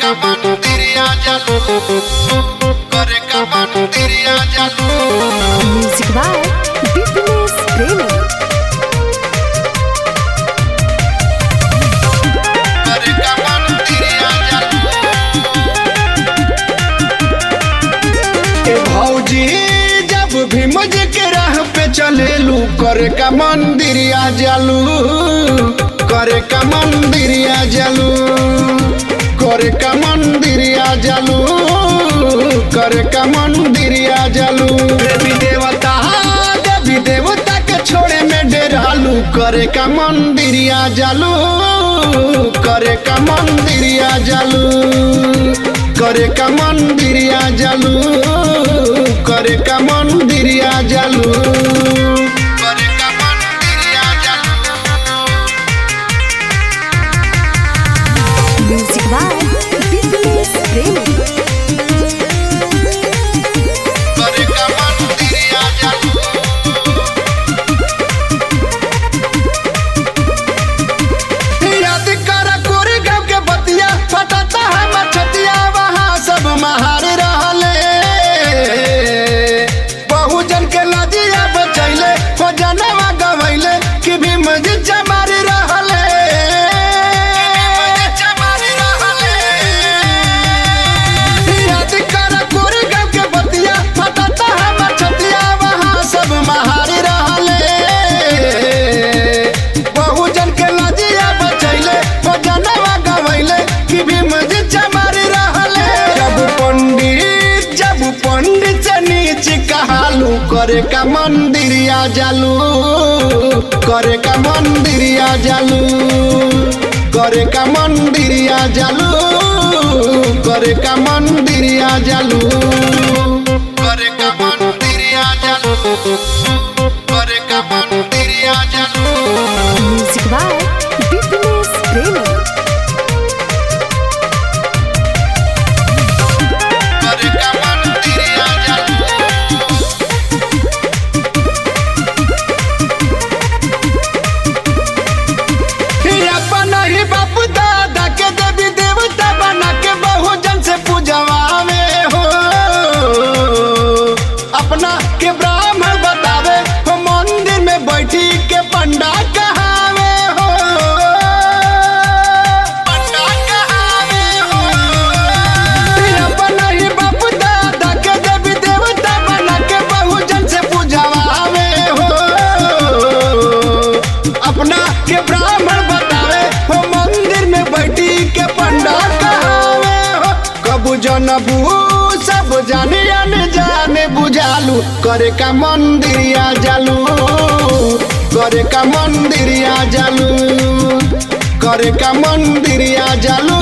का मंदिरिया जालू करे का मंदिरिया जालू। म्यूजिक बाय बिजनेस प्रेमी। करे का मंदिरिया जालू। ए भौजी जब भी मजे के राह पे चलेलू करे का मंदिरिया जालू करे का मंदिरिया जालू करे का मंदिरिया जालू करे का मंदिरिया जालू। देवी देवता के छोड़े में डेरालू करे का मंदिरिया जालू करे का मंदिरिया जालू करे का मंदिरिया जालू करे का मंदिरिया जालू करे का मंदिरिया जालू। म्यूजिक बाय बिजनेस प्रेमी। करे का मंदिरिया जालू। याद करा कोरे गाँव के बतिया फटाता है मछतिया वहाँ सब महार रहले बहुजन के लजिया बचैले हो जनवा गवैले कि भी मजे चमारी रहले याद करा कोरे गाँव के बतिया फटाता है मछतिया वहाँ सब महार रहले बहुजन के लजिया बचैले हो जनवा गवैले कि भी मजे चमारी रहले। जब पंडित से नीच कहालू करे का मंदिरिया जालू करे का मंदिरिया जालू करे का मंदिरिया जालू करे का मंदिरिया जालू करे का मंदिरिया जालू करे का मंदिरिया जालू। म्यूजिक बाय बिजनेस प्रेमी। करे का मंदिरिया जालू। अपन ही बाप दादा के देवी देवता बना के बहुजन से पूजवावे हो अपना के ब्राह्मण बतावे हो मंदिर में बैठी के पंडा कहावे हो पंडा कहावे हो। अपन ही बाप दादा के देवी देवता बना के बहुजन से पूजवावे हो अपना के ब्राह्मण बतावे हो मंदिर में बैठी के पंडा कहावे हो। कबू जनबू सब जाने जाने बुझालू करे का मंदिरिया जालू करे का मंदिरिया जालू करे का मंदिरिया जालू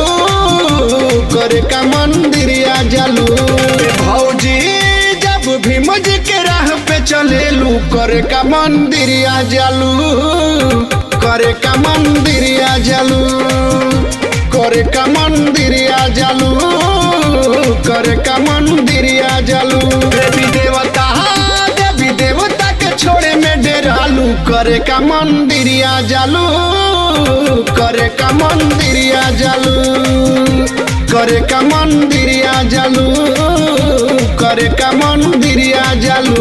करे का मंदिरिया जालू। ए भौजी जब भी मजे के राह पे चलेलू करे का मंदिरिया जालू करे का मंदिरिया जालू करे का मंदिरिया जालू करे का मंदिरिया जालू। देवी देवता के छोड़े में डेरालू करे का मंदिरिया जालू करे का मंदिरिया जालू करे का मंदिरिया जालू करे का मंदिरिया जालू।